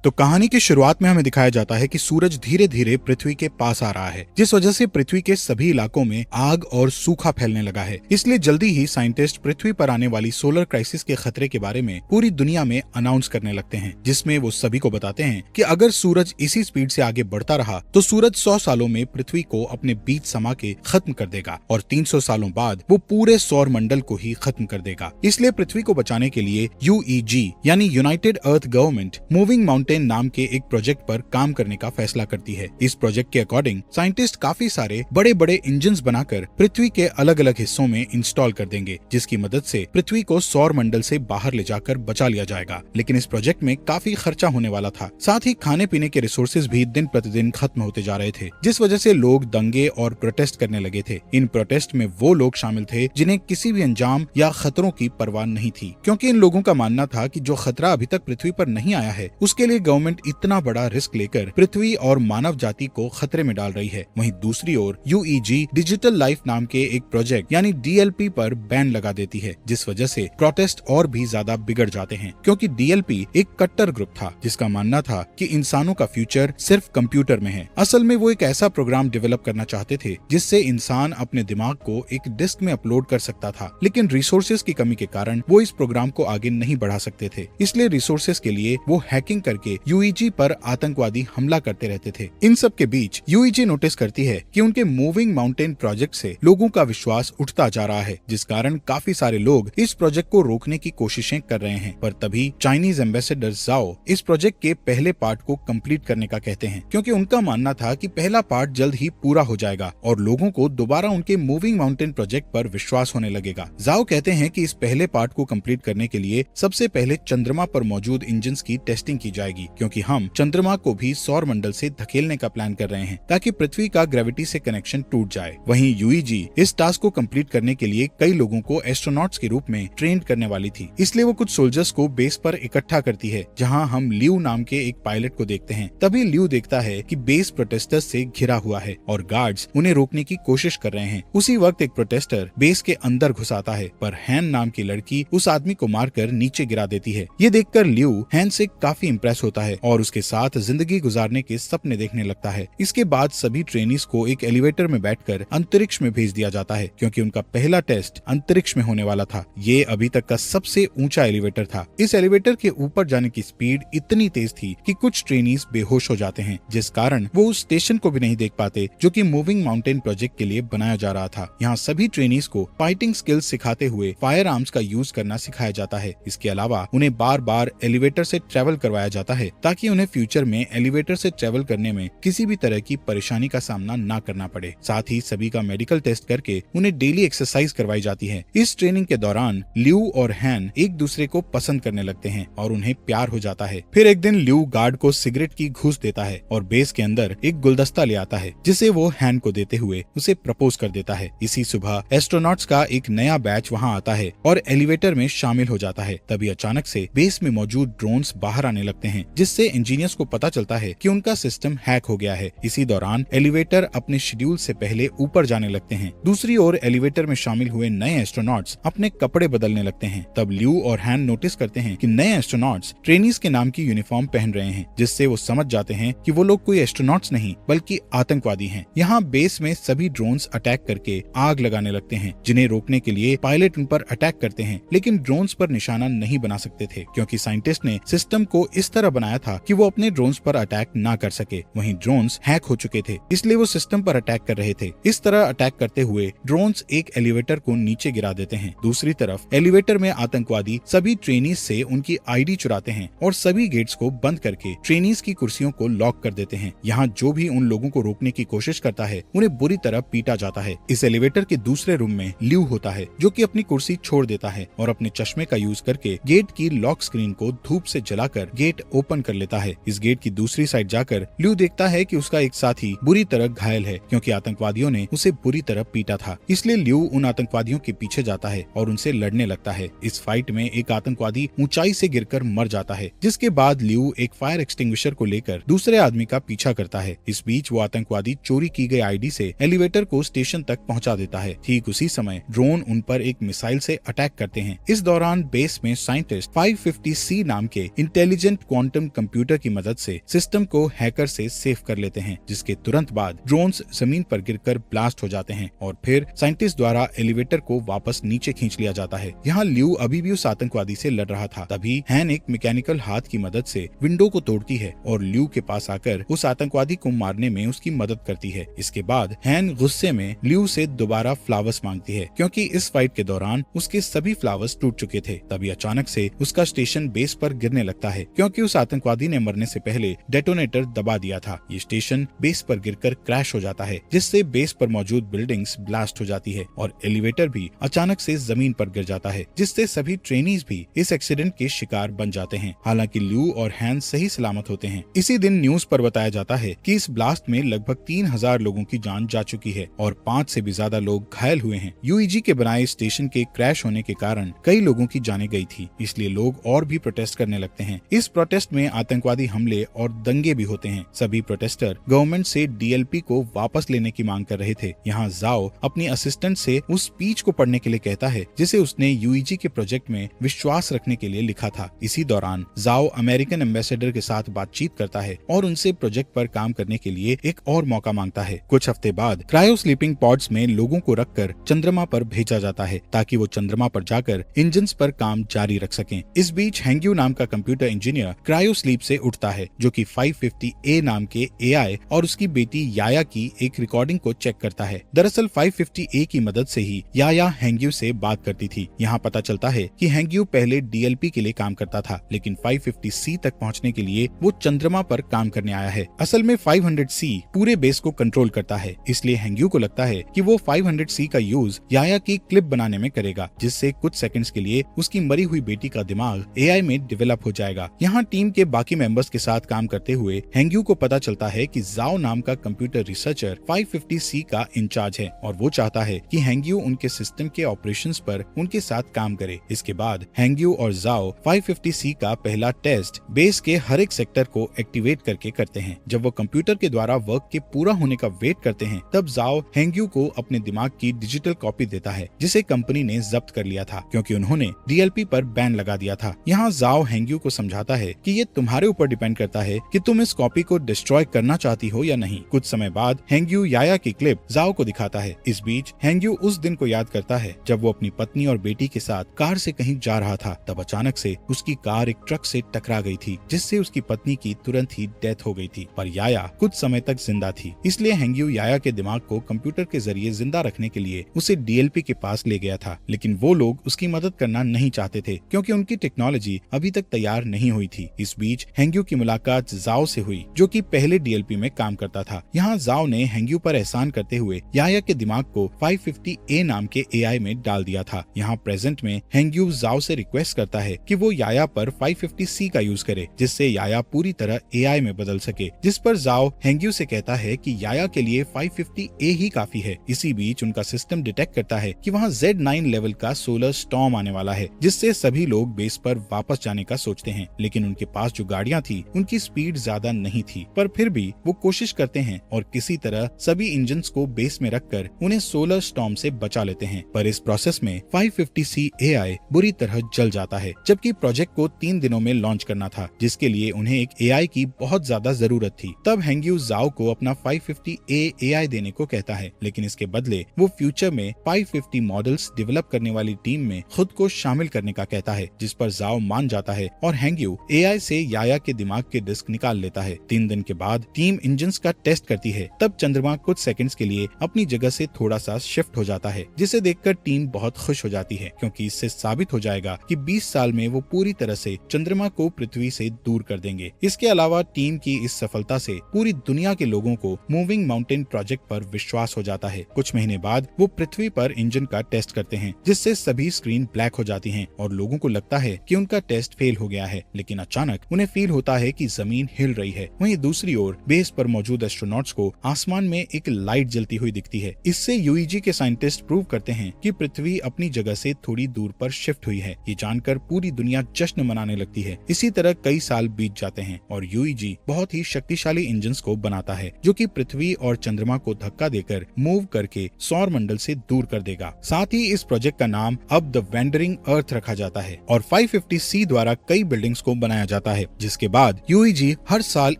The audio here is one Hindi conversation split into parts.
तो कहानी की शुरुआत में हमें दिखाया जाता है कि सूरज धीरे धीरे पृथ्वी के पास आ रहा है, जिस वजह से पृथ्वी के सभी इलाकों में आग और सूखा फैलने लगा है। इसलिए जल्दी ही साइंटिस्ट पृथ्वी पर आने वाली सोलर क्राइसिस के खतरे के बारे में पूरी दुनिया में अनाउंस करने लगते हैं, जिसमें वो सभी को बताते हैं कि अगर सूरज इसी स्पीड से आगे बढ़ता रहा तो सूरज 100 सालों में पृथ्वी को अपने बीच समा के खत्म कर देगा और 300 सालों बाद वो पूरे सौर मंडल को ही खत्म कर देगा। इसलिए पृथ्वी को बचाने के लिए UEG यानी यूनाइटेड अर्थ गवर्नमेंट मूविंग माउंटेन नाम के एक प्रोजेक्ट पर काम करने का फैसला करती है। इस प्रोजेक्ट के अकॉर्डिंग साइंटिस्ट काफी सारे बड़े बड़े इंजन्स बनाकर पृथ्वी के अलग अलग हिस्सों में इंस्टॉल कर देंगे, जिसकी मदद से पृथ्वी को सौर मंडल से बाहर ले जाकर बचा लिया जाएगा। लेकिन इस प्रोजेक्ट में काफी खर्चा होने वाला था, साथ ही खाने पीने के रिसोर्सेज भी दिन प्रतिदिन खत्म होते जा रहे थे, जिस वजह से लोग दंगे और प्रोटेस्ट करने लगे थे। इन प्रोटेस्ट में वो लोग शामिल थे जिन्हें किसी भी अंजाम या खतरों की परवाह नहीं थी, क्योंकि इन लोगों का मानना था कि जो खतरा अभी तक पृथ्वी पर नहीं आया है उसके लिए गवर्नमेंट इतना बड़ा रिस्क लेकर पृथ्वी और मानव जाति को खतरे में डाल रही है। वहीं दूसरी ओर UEG डिजिटल लाइफ नाम के एक प्रोजेक्ट यानी DLP पर बैन लगा देती है, जिस वजह से प्रोटेस्ट और भी ज्यादा बिगड़ जाते हैं, क्योंकि DLP एक कट्टर ग्रुप था जिसका मानना था कि इंसानों का फ्यूचर सिर्फ कंप्यूटर में है। असल में वो एक ऐसा प्रोग्राम डेवलप करना चाहते थे जिससे इंसान अपने दिमाग को एक डिस्क में अपलोड कर सकता था, लेकिन रिसोर्सेज की कमी के कारण वो इस प्रोग्राम को आगे नहीं बढ़ा सकते थे। इसलिए रिसोर्सेज के लिए वो हैकिंग करके UEG पर आतंकवादी हमला करते रहते थे। इन सब के बीच UEG नोटिस करती है कि उनके मूविंग माउंटेन प्रोजेक्ट से लोगों का विश्वास उठता जा रहा है, जिस कारण काफी सारे लोग इस प्रोजेक्ट को रोकने की कोशिशें कर रहे हैं। पर तभी चाइनीज एम्बेसडर जाओ इस प्रोजेक्ट के पहले पार्ट को कंप्लीट करने का कहते हैं, क्योंकि उनका मानना था कि पहला पार्ट जल्द ही पूरा हो जाएगा और लोगों को दोबारा उनके मूविंग माउंटेन प्रोजेक्ट पर विश्वास होने लगेगा। जाओ कहते हैं कि इस पहले पार्ट को कंप्लीट करने के लिए सबसे पहले चंद्रमा पर मौजूद इंजन्स की टेस्टिंग की जाएगी, क्योंकि हम चंद्रमा को भी सौर मंडल से धकेलने का प्लान कर रहे हैं ताकि पृथ्वी का ग्रेविटी से कनेक्शन टूट जाए। वहीं UEG इस टास्क को कंप्लीट करने के लिए कई लोगों को एस्ट्रोनॉट्स के रूप में ट्रेन करने वाली थी, इसलिए वो कुछ सोल्जर्स को बेस पर इकट्ठा करती है, जहां हम लियू नाम के एक पायलट को देखते हैं। तभी लियू देखता है कि बेस प्रोटेस्टर्स से घिरा हुआ है और गार्ड्स उन्हें रोकने की कोशिश कर रहे हैं। उसी वक्त एक प्रोटेस्टर बेस के अंदर घुस आता है, पर हैन नाम की लड़की उस आदमी को मारकर नीचे गिरा देती है। ये देखकर लियू हैन से काफी इंप्रेस होता है और उसके साथ जिंदगी गुजारने के सपने देखने लगता है। इसके बाद सभी ट्रेनीज को एक एलिवेटर में बैठकर अंतरिक्ष में भेज दिया जाता है, क्योंकि उनका पहला टेस्ट अंतरिक्ष में होने वाला था। ये अभी तक का सबसे ऊंचा एलिवेटर था। इस एलिवेटर के ऊपर जाने की स्पीड इतनी तेज थी कि कुछ ट्रेनीज बेहोश हो जाते हैं, जिस कारण वो उस स्टेशन को भी नहीं देख पाते जो कि मूविंग माउंटेन प्रोजेक्ट के लिए बनाया जा रहा था। यहाँ सभी ट्रेनीज को फाइटिंग स्किल्स सिखाते हुए फायर आर्म्स का यूज करना सिखाया जाता है। इसके अलावा उन्हें बार बार एलिवेटर से ट्रेवल करवाया जाता है ताकि उन्हें फ्यूचर में एलिवेटर से ट्रेवल करने में किसी भी तरह की परेशानी का सामना ना करना पड़े। साथ ही सभी का मेडिकल टेस्ट करके उन्हें डेली एक्सरसाइज करवाई जाती है। इस ट्रेनिंग के दौरान लियू और हैन एक दूसरे को पसंद करने लगते हैं और उन्हें प्यार हो जाता है। फिर एक दिन लियू गार्ड को सिगरेट की घूस देता है और बेस के अंदर एक गुलदस्ता ले आता है, जिसे वो हैन को देते हुए उसे प्रपोज कर देता है। इसी सुबह एस्ट्रोनॉट्स का एक नया बैच वहाँ आता है और एलिवेटर में शामिल हो जाता है। तभी अचानक से बेस में मौजूद ड्रोन्स बाहर आने लगते हैं, जिससे इंजीनियर्स को पता चलता है कि उनका सिस्टम हैक हो गया है। इसी दौरान एलिवेटर अपने शेड्यूल से पहले ऊपर जाने लगते हैं। दूसरी ओर एलिवेटर में शामिल हुए नए एस्ट्रोनॉट्स अपने कपड़े बदलने लगते हैं। तब लियू और हैन नोटिस करते हैं कि नए एस्ट्रोनॉट्स ट्रेनीज के नाम की यूनिफॉर्म पहन रहे हैं, जिससे वो समझ जाते हैं कि वो लोग कोई एस्ट्रोनॉट्स नहीं बल्कि आतंकवादी हैं। यहाँ बेस में सभी ड्रोन्स अटैक करके आग लगाने लगते हैं, जिन्हें रोकने के लिए पायलट उन पर अटैक करते हैं, लेकिन ड्रोन्स पर निशाना नहीं बना सकते थे, क्योंकि साइंटिस्ट ने सिस्टम को इस तरह बनाया था कि वो अपने ड्रोन्स पर अटैक ना कर सके। वहीं ड्रोन्स हैक हो चुके थे, इसलिए वो सिस्टम पर अटैक कर रहे थे। इस तरह अटैक करते हुए ड्रोन्स एक एलिवेटर को नीचे गिरा देते हैं। दूसरी तरफ एलिवेटर में आतंकवादी सभी ट्रेनीज से उनकी ID चुराते हैं और सभी गेट्स को बंद करके ट्रेनीज की कुर्सियों को लॉक कर देते हैं। यहाँ जो भी उन लोगों को रोकने की कोशिश करता है उन्हें बुरी तरह पीटा जाता है। इस एलिवेटर के दूसरे रूम में लियू होता है, जो कि अपनी कुर्सी छोड़ देता है और अपने चश्मे का यूज करके गेट की लॉक स्क्रीन को धूप से जलाकर गेट ओपन कर लेता है। इस गेट की दूसरी साइड जाकर लियू देखता है कि उसका एक साथी बुरी तरह घायल है, क्योंकि आतंकवादियों ने उसे बुरी तरह पीटा था। इसलिए लियू उन आतंकवादियों के पीछे जाता है और उनसे लड़ने लगता है। इस फाइट में एक आतंकवादी ऊंचाई से गिरकर मर जाता है, जिसके बाद लियू एक फायर एक्सटिंग्विशर को लेकर दूसरे आदमी का पीछा करता है। इस बीच वो आतंकवादी चोरी की गई ID से एलिवेटर को स्टेशन तक पहुंचा देता है। ठीक उसी समय ड्रोन उन पर एक मिसाइल से अटैक करते हैं। इस दौरान बेस में साइंटिस्ट 550C नाम के इंटेलिजेंट क्वांटम क्वांटम कंप्यूटर की मदद से सिस्टम को हैकर से सेफ कर लेते हैं, जिसके तुरंत बाद ड्रोन्स जमीन पर गिरकर ब्लास्ट हो जाते हैं और फिर साइंटिस्ट द्वारा एलिवेटर को वापस नीचे खींच लिया जाता है। यहाँ ल्यू अभी भी उस आतंकवादी से लड़ रहा था। तभी हैन एक मैकेनिकल हाथ की मदद से विंडो को तोड़ती है और ल्यू के पास आकर उस आतंकवादी को मारने में उसकी मदद करती है। इसके बाद हैन गुस्से में ल्यू से दोबारा फ्लावर्स मांगती है, क्योंकि इस फाइट के दौरान उसके सभी फ्लावर्स टूट चुके थे। तभी अचानक से उसका स्टेशन बेस पर गिरने लगता है, क्योंकि उस आतंकवादी ने मरने से पहले डेटोनेटर दबा दिया था। ये स्टेशन बेस पर गिरकर क्रैश हो जाता है, जिससे बेस पर मौजूद बिल्डिंग्स ब्लास्ट हो जाती है और एलिवेटर भी अचानक से जमीन पर गिर जाता है, जिससे सभी ट्रेनीज भी इस एक्सीडेंट के शिकार बन जाते हैं। हालांकि ल्यू और हैन सही सलामत होते हैं। इसी दिन न्यूज पर बताया जाता है कि इस ब्लास्ट में लगभग 3000 लोगों की जान जा चुकी है और 5 से भी ज्यादा लोग घायल हुए हैं। यूईजी के बनाए स्टेशन के क्रैश होने के कारण कई लोगों की जानें गई थी, इसलिए लोग और भी प्रोटेस्ट करने लगते हैं। इस प्रोटेस्ट में आतंकवादी हमले और दंगे भी होते हैं। सभी प्रोटेस्टर गवर्नमेंट से डीएलपी को वापस लेने की मांग कर रहे थे। यहाँ जाओ अपनी असिस्टेंट से उस स्पीच को पढ़ने के लिए कहता है जिसे उसने यूईजी के प्रोजेक्ट में विश्वास रखने के लिए लिखा था। इसी दौरान जाओ अमेरिकन एम्बेसडर के साथ बातचीत करता है और उनसे प्रोजेक्ट पर काम करने के लिए एक और मौका मांगता है। कुछ हफ्ते बाद क्रायो स्लीपिंग पॉड्स में लोगों को रखकर चंद्रमा पर भेजा जाता है, ताकि वो चंद्रमा पर जाकर इंजन्स पर काम जारी रख सकें। इस बीच हैंग्यू नाम का कंप्यूटर इंजीनियर क्रायो स्लीप से उठता है, जो कि 550A नाम के एआई और उसकी बेटी याया की एक रिकॉर्डिंग को चेक करता है। दरअसल 550A की मदद से ही याया हैंग्यू से बात करती थी। यहाँ पता चलता है कि हैंग्यू पहले डीएलपी के लिए काम करता था, लेकिन 550C तक पहुँचने के लिए वो चंद्रमा पर काम करने आया है। असल में 500C पूरे बेस को कंट्रोल करता है, इसलिए हैंग्यू को लगता है कि वो 500C का यूज याया की क्लिप बनाने में करेगा, जिससे कुछ सेकंड्स के लिए उसकी मरी हुई बेटी का दिमाग एआई में डेवलप हो जाएगा। यहाँ टीम के बाकी मेंबर्स के साथ काम करते हुए हैंग्यू को पता चलता है कि जाओ नाम का कंप्यूटर रिसर्चर 550C का इंचार्ज है और वो चाहता है कि हैंग्यू उनके सिस्टम के ऑपरेशंस पर उनके साथ काम करे। इसके बाद हैंग्यू और जाओ 550C का पहला टेस्ट बेस के हर एक सेक्टर को एक्टिवेट करके करते हैं। जब वो कंप्यूटर के द्वारा वर्क के पूरा होने का वेट करते हैं, तब जाओ हैंग्यू को अपने दिमाग की डिजिटल कॉपी देता है, जिसे कंपनी ने जब्त कर लिया था, क्योंकि उन्होंने डीएलपी पर बैन लगा दिया था। यहाँ जाओ हैंग्यू को समझाता है कि ये तुम्हारे ऊपर डिपेंड करता है कि तुम इस कॉपी को डिस्ट्रॉय करना चाहती हो या नहीं। कुछ समय बाद हैंग्यू याया की क्लिप जाओ को दिखाता है। इस बीच हैंग्यू उस दिन को याद करता है जब वो अपनी पत्नी और बेटी के साथ कार से कहीं जा रहा था। तब अचानक से उसकी कार एक ट्रक से टकरा गई थी, जिससे उसकी पत्नी की तुरंत ही डेथ हो गई थी, पर याया कुछ समय तक जिंदा थी। इसलिए हैंग्यू याया के दिमाग को कंप्यूटर के जरिए जिंदा रखने के लिए उसे डीएलपी के पास ले गया था, लेकिन वो लोग उसकी मदद करना नहीं चाहते थे, क्योंकि उनकी टेक्नोलॉजी अभी तक तैयार नहीं हुई थी। इस बीच हैंग्यू की मुलाकात जाओ से हुई, जो कि पहले डीएलपी में काम करता था। यहाँ जाओ ने हैंग्यू पर एहसान करते हुए याया के दिमाग को 550A नाम के एआई में डाल दिया था। यहाँ प्रेजेंट में हैंग्यू जाओ से रिक्वेस्ट करता है कि वो याया पर 550C का यूज करे, जिससे याया पूरी तरह एआई में बदल सके, जिस पर जाओ हैंग्यू से कहता है कि याया के लिए 550A ही काफी है। इसी बीच उनका सिस्टम डिटेक्ट करता है कि वहाँ Z9 लेवल का सोलर स्टॉर्म आने वाला है, जिससे सभी लोग बेस पर वापस जाने का सोचते हैं, लेकिन उनके पास जो गाड़ियाँ थी उनकी स्पीड ज्यादा नहीं थी, पर फिर भी वो कोशिश करते हैं और किसी तरह सभी इंजन्स को बेस में रखकर उन्हें सोलर स्टॉर्म से बचा लेते हैं। पर इस प्रोसेस में 550C एआई बुरी तरह जल जाता है, जबकि प्रोजेक्ट को 3 दिनों में लॉन्च करना था, जिसके लिए उन्हें एक एआई की बहुत ज्यादा जरूरत थी। तब हैंग्यू जाओ को अपना 550A एआई देने को कहता है, लेकिन इसके बदले वो फ्यूचर में 550 मॉडल्स डेवलप करने वाली टीम में खुद को शामिल करने का कहता है, जिस पर जाओ मान जाता है और हैंग्यू एआई से याया के दिमाग के डिस्क निकाल लेता है। 3 दिन के बाद टीम इंजन्स का टेस्ट करती है। तब चंद्रमा कुछ सेकंड्स के लिए अपनी जगह से थोड़ा सा शिफ्ट हो जाता है, जिसे देखकर टीम बहुत खुश हो जाती है, क्योंकि इससे साबित हो जाएगा कि 20 साल में वो पूरी तरह से चंद्रमा को पृथ्वी से दूर कर देंगे। इसके अलावा टीम की इस सफलता से पूरी दुनिया के लोगों को मूविंग माउंटेन प्रोजेक्ट पर विश्वास हो जाता है। कुछ महीने बाद वो पृथ्वी पर इंजन का टेस्ट करते हैं, जिससे सभी स्क्रीन ब्लैक हो जाती हैं और लोगों को लगता है कि उनका टेस्ट फेल हो गया है, लेकिन अचानक उन्हें फील होता है कि जमीन हिल रही है। वहीं दूसरी ओर बेस पर मौजूद एस्ट्रोनॉट्स को आसमान में एक लाइट जलती हुई दिखती है। इससे यूईजी के साइंटिस्ट प्रूव करते हैं कि पृथ्वी अपनी जगह से थोड़ी दूर पर शिफ्ट हुई है। ये जानकर पूरी दुनिया जश्न मनाने लगती है। इसी तरह कई साल बीत जाते हैं और यूईजी बहुत ही शक्तिशाली इंजन्स को बनाता है, जो कि पृथ्वी और चंद्रमा को धक्का देकर मूव करके सौर मंडल से दूर कर देगा। साथ ही इस प्रोजेक्ट का नाम अब द वेंडरिंग अर्थ रखा जाता है और 550C द्वारा कई बिल्डिंग्स को बनाया जाता है। जाता है, जिसके बाद यूईजी हर साल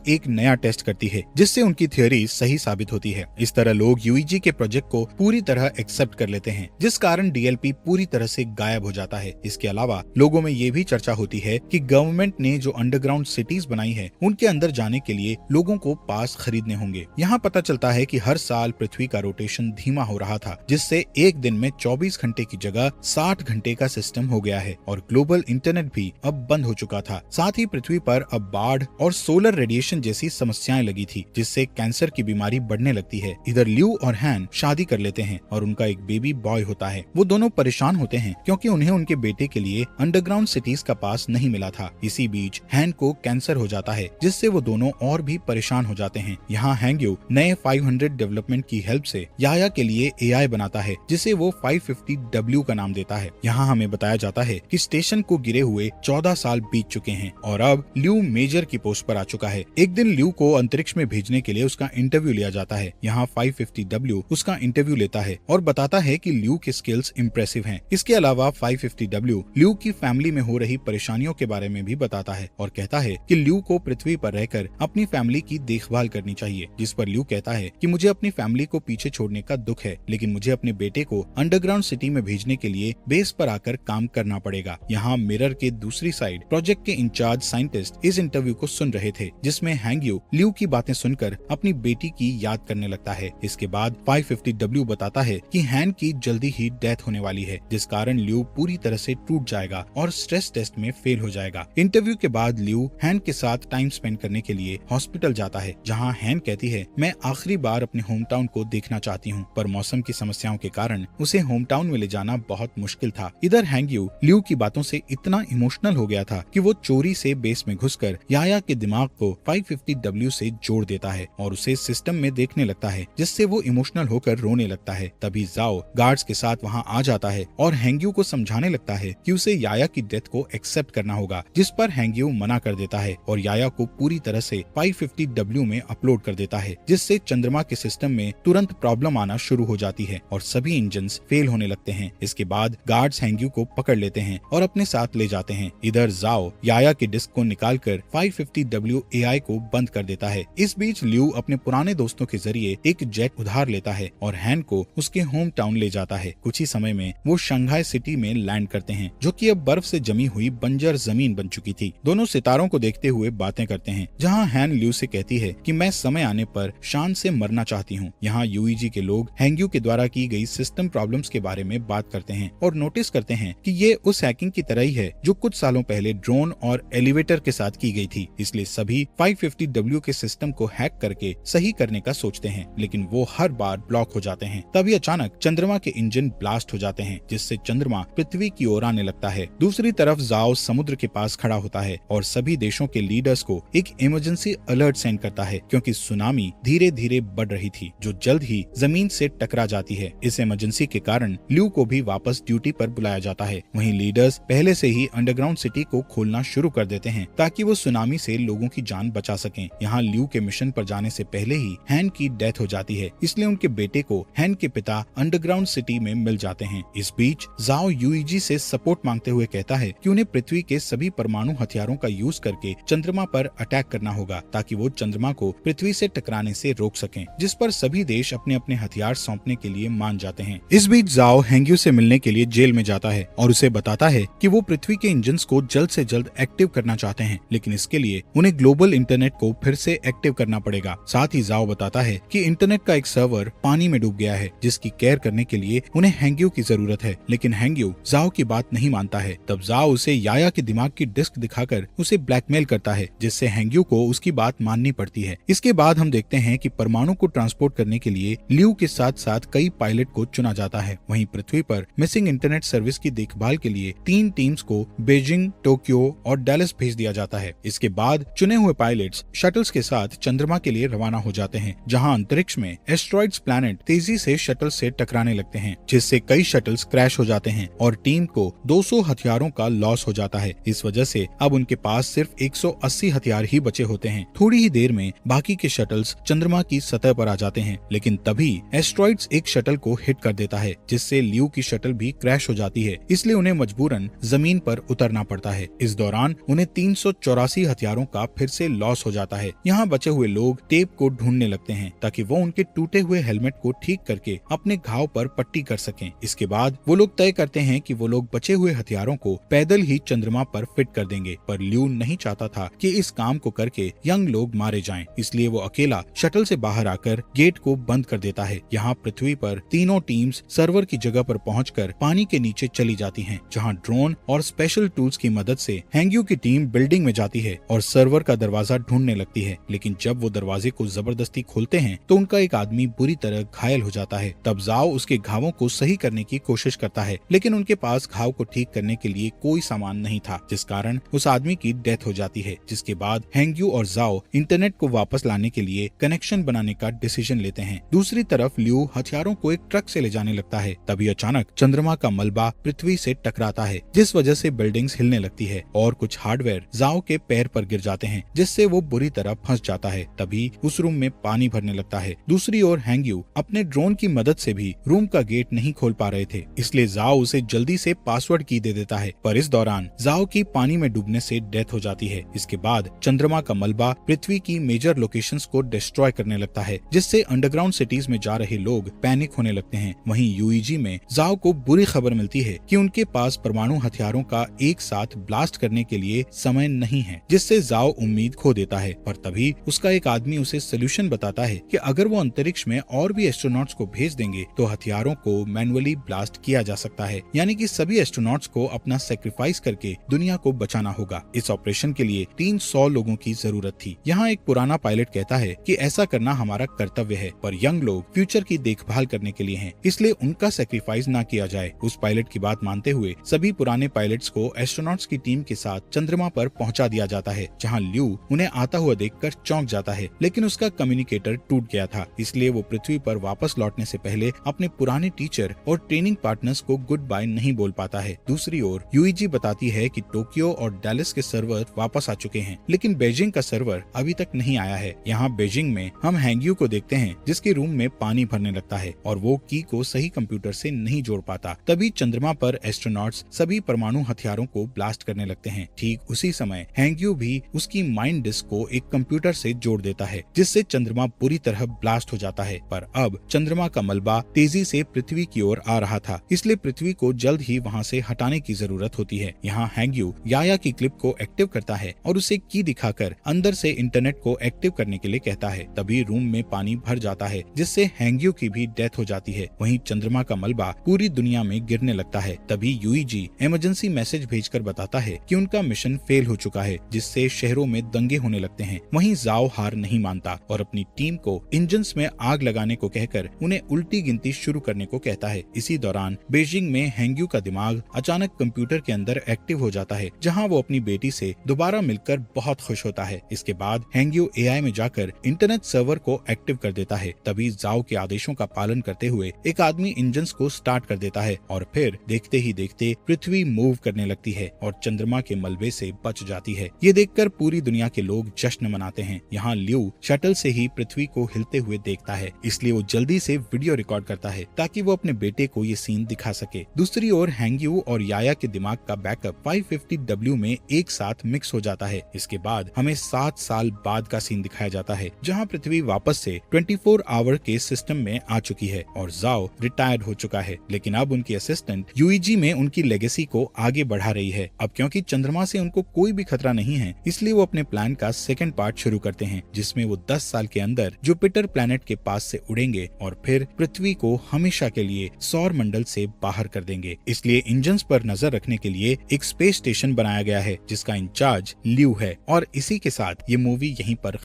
एक नया टेस्ट करती है जिससे उनकी थ्योरी सही साबित होती है। इस तरह लोग यूईजी के प्रोजेक्ट को पूरी तरह एक्सेप्ट कर लेते हैं, जिस कारण डीएलपी पूरी तरह से गायब हो जाता है। इसके अलावा लोगों में ये भी चर्चा होती है कि गवर्नमेंट ने जो अंडरग्राउंड सिटीज बनाई है उनके अंदर जाने के लिए लोगों को पास खरीदने होंगे। यहाँ पता चलता है कि हर साल पृथ्वी का रोटेशन धीमा हो रहा था, जिससे एक दिन में 24 घंटे की जगह 60 घंटे का सिस्टम हो गया है और ग्लोबल इंटरनेट भी अब बंद हो चुका था। साथ ही पृथ्वी पर अब बाढ़ और सोलर रेडिएशन जैसी समस्याएं लगी थी, जिससे कैंसर की बीमारी बढ़ने लगती है। इधर ल्यू और हैन शादी कर लेते हैं और उनका एक बेबी बॉय होता है। वो दोनों परेशान होते हैं क्योंकि उन्हें उनके बेटे के लिए अंडरग्राउंड सिटीज का पास नहीं मिला था। इसी बीच हैन को कैंसर हो जाता है, जिससे वो दोनों और भी परेशान हो जाते हैं। यहाँ हैंग्यू नए 500 डेवलपमेंट की हेल्प से याया के लिए एआई बनाता है, जिसे वो 550W का नाम देता है। यहाँ हमें बताया जाता है कि स्टेशन को गिरे हुए 14 साल बीत चुके हैं और अब ल्यू मेजर की पोस्ट पर आ चुका है। एक दिन ल्यू को अंतरिक्ष में भेजने के लिए उसका इंटरव्यू लिया जाता है। यहाँ 550W उसका इंटरव्यू लेता है और बताता है कि ल्यू के स्किल्स इम्प्रेसिव हैं। इसके अलावा 550W ल्यू की फैमिली में हो रही परेशानियों के बारे में भी बताता है और कहता है कि ल्यू को पृथ्वी पर रहकर अपनी फैमिली की देखभाल करनी चाहिए, जिस पर ल्यू कहता है कि मुझे अपनी फैमिली को पीछे छोड़ने का दुख है, लेकिन मुझे अपने बेटे को अंडरग्राउंड सिटी में भेजने के लिए बेस पर आकर काम करना पड़ेगा। यहाँ मिरर के दूसरी साइड प्रोजेक्ट के इंचार्ज साइंटिस्ट इस इंटरव्यू को सुन रहे थे, जिसमें हैंग्यू ल्यू की बातें सुनकर अपनी बेटी की याद करने लगता है। इसके बाद 550W बताता है कि हैन की जल्दी ही डेथ होने वाली है, जिस कारण ल्यू पूरी तरह से टूट जाएगा और स्ट्रेस टेस्ट में फेल हो जाएगा। इंटरव्यू के बाद ल्यू हैन के साथ टाइम स्पेंड करने के लिए हॉस्पिटल जाता है, जहाँ हैन कहती है मैं आखिरी बार अपने होम टाउन को देखना चाहती हूँ, पर मौसम की समस्याओं के कारण उसे होम टाउन में ले जाना बहुत मुश्किल था। इधर हैंग्यू ल्यू की बातों से इतना इमोशनल हो गया था कि वो चोरी से बेस में घुसकर याया के दिमाग को 550W से जोड़ देता है और उसे सिस्टम में देखने लगता है, जिससे वो इमोशनल होकर रोने लगता है। तभी जाओ गार्ड्स के साथ वहाँ आ जाता है और हैंग्यू को समझाने लगता है कि उसे याया की डेथ को एक्सेप्ट करना होगा, जिस पर हैंग्यू मना कर देता है और याया को पूरी तरह से 550W में अपलोड कर देता है, जिससे चंद्रमा के सिस्टम में तुरंत प्रॉब्लम आना शुरू हो जाती है और सभी इंजन्स फेल होने लगते हैं। इसके बाद गार्ड्स हैंग्यू को पकड़ लेते हैं और अपने साथ ले जाते हैं। इधर जाओ याया की डिस्क को निकालकर 550W AI को बंद कर देता है। इस बीच ल्यू अपने पुराने दोस्तों के जरिए एक जेट उधार लेता है और हैन को उसके होम टाउन ले जाता है। कुछ ही समय में वो शंघाई सिटी में लैंड करते हैं, जो कि अब बर्फ से जमी हुई बंजर जमीन बन चुकी थी। दोनों सितारों को देखते हुए बातें करते हैं, जहाँ हैन ल्यू से कहती है कि मैं समय आने पर शान से मरना चाहती हूँ। यहाँ यूईजी के लोग हैंग्यू के द्वारा की गई सिस्टम प्रॉब्लम्स के बारे में बात करते हैं और नोटिस करते हैं कि ये उस हैकिंग की तरह ही है जो कुछ सालों पहले ड्रोन और एलिवेटर के साथ की गई थी। इसलिए सभी 550W के सिस्टम को हैक करके सही करने का सोचते हैं, लेकिन वो हर बार ब्लॉक हो जाते हैं। तभी अचानक चंद्रमा के इंजन ब्लास्ट हो जाते हैं, जिससे चंद्रमा पृथ्वी की ओर आने लगता है। दूसरी तरफ जाओ समुद्र के पास खड़ा होता है और सभी देशों के लीडर्स को एक इमरजेंसी अलर्ट सेंड करता है, क्योंकि सुनामी धीरे धीरे बढ़ रही थी जो जल्द ही जमीन से टकरा जाती है। इस इमरजेंसी के कारण ल्यू को भी वापस ड्यूटी पर बुलाया जाता है। वहीं लीडर्स पहले से ही अंडरग्राउंड सिटी को खोलना शुरू कर देते हैं ताकि वो सुनामी से लोगों की जान बचा सकें। यहाँ ल्यू के मिशन पर जाने से पहले ही हैन की डेथ हो जाती है, इसलिए उनके बेटे को हैन के पिता अंडरग्राउंड सिटी में मिल जाते हैं। इस बीच जाओ यूईजी से सपोर्ट मांगते हुए कहता है कि उन्हें पृथ्वी के सभी परमाणु हथियारों का यूज करके चंद्रमा पर अटैक करना होगा, ताकि वो चंद्रमा को पृथ्वी से टकराने से रोक सकें, जिस पर सभी देश अपने अपने हथियार सौंपने के लिए मान जाते हैं। इस बीच जाओ हैंग्यू से मिलने के लिए जेल में जाता है और उसे बताता है कि वो पृथ्वी के इंजन्स को जल्द से जल्द एक्टिव करना चाहते हैं, लेकिन इसके लिए उन्हें ग्लोबल इंटरनेट को फिर से एक्टिव करना पड़ेगा। साथ ही जाओ बताता है कि इंटरनेट का एक सर्वर पानी में डूब गया है, जिसकी केयर करने के लिए उन्हें हैंग्यू की जरूरत है, लेकिन हैंग्यू जाओ की बात नहीं मानता है। तब जाओ उसे याया के दिमाग की डिस्क दिखाकर उसे ब्लैकमेल करता है, जिससे हैंग्यू को उसकी बात माननी पड़ती है। इसके बाद हम देखते हैं कि परमाणु को ट्रांसपोर्ट करने के लिए ल्यू के साथ साथ कई पायलट को चुना जाता है। वहीं पृथ्वी पर मिसिंग इंटरनेट सर्विस की देखभाल के लिए 3 टीम्स को बीजिंग, टोक्यो और डैलस भेज दिया जाता है। इसके बाद चुने हुए पायलट्स शटल्स के साथ चंद्रमा के लिए रवाना हो जाते हैं, जहां अंतरिक्ष में एस्ट्रॉइड्स प्लैनेट तेजी से शटल से टकराने लगते हैं, जिससे कई शटल्स क्रैश हो जाते हैं और टीम को 200 हथियारों का लॉस हो जाता है। इस वजह से अब उनके पास सिर्फ 180 हथियार ही बचे होते हैं। थोड़ी ही देर में बाकी के शटल्स चंद्रमा की सतह पर आ जाते हैं, लेकिन तभी एस्ट्रॉइड्स एक शटल को हिट कर देता है, जिससे ल्यू की शटल भी क्रैश हो जाती है। इसलिए उन्हें मजबूरन जमीन पर उतरना पड़ता है। इस दौरान उन्हें 384 हथियारों का फिर से लॉस हो जाता है। यहाँ बचे हुए लोग टेप को ढूंढने लगते हैं ताकि वो उनके टूटे हुए हेलमेट को ठीक करके अपने घाव पर पट्टी कर सकें। इसके बाद वो लोग तय करते हैं कि वो लोग बचे हुए हथियारों को पैदल ही चंद्रमा पर फिट कर देंगे, पर ल्यू नहीं चाहता था कि इस काम को करके यंग लोग मारे जाएं, इसलिए वो अकेला शटल से बाहर आकर गेट को बंद कर देता है। यहाँ पृथ्वी पर तीनों टीम्स सर्वर की जगह पर पहुंचकर पानी के नीचे चली जाती हैं, जहाँ ड्रोन और स्पेशल टूल्स की मदद से हैंग्यू की टीम बिल्डिंग में जाती है और सर्वर का दरवाजा ढूंढने लगती है। लेकिन जब वो दरवाजे को जबरदस्ती खोलते हैं तो उनका एक आदमी बुरी तरह घायल हो जाता है। तब जाओ उसके घावों को सही करने की कोशिश करता है, लेकिन उनके पास घाव को ठीक करने के लिए कोई सामान नहीं था, जिस कारण उस आदमी की डेथ हो जाती है। जिसके बाद हैंग्यू और जाओ इंटरनेट को वापस लाने के लिए कनेक्शन बनाने का डिसीजन लेते हैं। दूसरी तरफ ल्यू हथियारों को एक ट्रक से ले जाने लगता है। तभी अचानक चंद्रमा का मलबा पृथ्वी से टकराता है, जिस वजह से बिल्डिंग्स हिलने लगती है और कुछ हार्डवेयर जाओ के पैर पर गिर जाते हैं, जिससे वो बुरी तरह फंस जाता है। तभी उस रूम में पानी भरने लगता है। दूसरी ओर हैंग्यू अपने ड्रोन की मदद से भी रूम का गेट नहीं खोल पा रहे थे, इसलिए जाओ उसे जल्दी से पासवर्ड की दे देता है, पर इस दौरान जाओ की पानी में डूबने से डेथ हो जाती है। इसके बाद चंद्रमा का मलबा पृथ्वी की मेजर लोकेशंस को डिस्ट्रॉय करने लगता है, जिससे अंडरग्राउंड सिटीज में जा रहे लोग पैनिक होने लगते हैं। वहीं यूईजी में जाओ को बुरी खबर मिलती है कि उनके पास परमाणु हथियारों का एक साथ ब्लास्ट करने के लिए समय नहीं है, जिससे जाओ उम्मीद खो देता है। पर तभी उसका एक आदमी उसे सोल्यूशन बताता है कि अगर वो अंतरिक्ष में और भी एस्ट्रोनॉट्स को भेज देंगे तो हथियारों को मैनुअली ब्लास्ट किया जा सकता है, यानी कि सभी एस्ट्रोनॉट्स को अपना सेक्रीफाइस करके दुनिया को बचाना होगा। इस ऑपरेशन के लिए 300 लोगों की जरूरत थी। यहाँ एक पुराना पायलट कहता है कि ऐसा करना हमारा कर्तव्य है, पर यंग लोग फ्यूचर की देखभाल करने के लिए हैं, इसलिए उनका सेक्रीफाइस ना किया जाए। उस पायलट की बात मानते हुए सभी पुराने पायलट्स को एस्ट्रोनॉट्स की टीम के साथ चंद्रमा पर पहुंचा दिया जाता है, जहां ल्यू उन्हें आता हुआ देखकर चौंक जाता है, लेकिन उसका कम्युनिकेटर टूट गया था, इसलिए वो पृथ्वी पर वापस लौटने से पहले अपने पुराने टीचर और ट्रेनिंग पार्टनर्स को गुड बाय नहीं बोल पाता है। दूसरी ओर यूईजी बताती है कि टोक्यो और डैलस के सर्वर वापस आ चुके हैं, लेकिन बीजिंग का सर्वर अभी तक नहीं आया है। यहाँ बीजिंग में हम हैंग्यू को देखते हैं, जिसके रूम में पानी भरने लगता है और वो की को सही कंप्यूटर से नहीं जोड़ पाता। तभी चंद्रमा पर एस्ट्रोनॉट्स सभी परमाणु हथियारों को ब्लास्ट करने लगते हैं। ठीक उसी समय हैंग्यू भी उसकी माइंड डिस्क को एक कंप्यूटर से जोड़ देता है, जिससे चंद्रमा बुरी तरह ब्लास्ट हो जाता है। पर अब चंद्रमा का मलबा तेजी से पृथ्वी की ओर आ रहा था, इसलिए पृथ्वी को जल्द ही वहाँ से हटाने की जरूरत होती है। यहाँ हैंग्यू याया की क्लिप को एक्टिव करता है और उसे की दिखाकर अंदर से इंटरनेट को एक्टिव करने के लिए कहता है। तभी रूम में पानी भर जाता है, जिससे हैंग्यू की भी डेथ हो जाती है। वहीं चंद्रमा का मलबा पूरी दुनिया में गिरने लगता है। तभी यूईजी इमरजेंसी मैसेज भेजकर बताता है कि उनका मिशन फेल हो चुका है, जिससे शहरों में दंगे होने लगते हैं। वहीं जाओ हार नहीं मानता और अपनी टीम को इंजन्स में आग लगाने को कहकर उन्हें उल्टी गिनती शुरू करने को कहता है। इसी दौरान बीजिंग में हैंग्यू का दिमाग अचानक कंप्यूटर के अंदर एक्टिव हो जाता है, जहाँ वो अपनी बेटी से दोबारा मिलकर बहुत खुश होता है। इसके बाद हैंग्यू एआई में जाकर इंटरनेट सर्वर को एक्टिव कर देता है। तभी जाओ के आदेशों का पालन करते हुए एक आदमी इंजन्स को स्टार्ट कर देता है और फिर देखते ही देखते पृथ्वी मूव करने लगती है और चंद्रमा के मलबे से बच जाती है। ये देखकर पूरी दुनिया के लोग जश्न मनाते हैं। यहाँ ल्यू शटल से ही पृथ्वी को हिलते हुए देखता है, इसलिए वो जल्दी से वीडियो रिकॉर्ड करता है ताकि वो अपने बेटे को ये सीन दिखा सके। दूसरी ओर हैंग्यू और याया के दिमाग का बैकअप 550W में एक साथ मिक्स हो जाता है। इसके बाद हमें 7 साल बाद का सीन दिखाया जाता है, जहाँ पृथ्वी वापस से 24 आवर के सिस्टम में आ चुकी है और जाओ रिटायर्ड हो चुका है। लेकिन अब उनकी असिस्टेंट यूईजी में उनकी लेगेसी को आगे बढ़ा रही है। अब क्योंकि चंद्रमा से उनको कोई भी खतरा नहीं है, इसलिए वो अपने प्लान का सेकंड पार्ट शुरू करते हैं, जिसमें वो 10 साल के अंदर जुपिटर प्लैनेट के पास से उड़ेंगे और फिर पृथ्वी को हमेशा के लिए सौर मंडल से बाहर कर देंगे। इसलिए इंजन्स पर नजर रखने के लिए एक स्पेस स्टेशन बनाया गया है, जिसका इंचार्ज ल्यू है। और इसी के साथ ये मूवी यहीं पर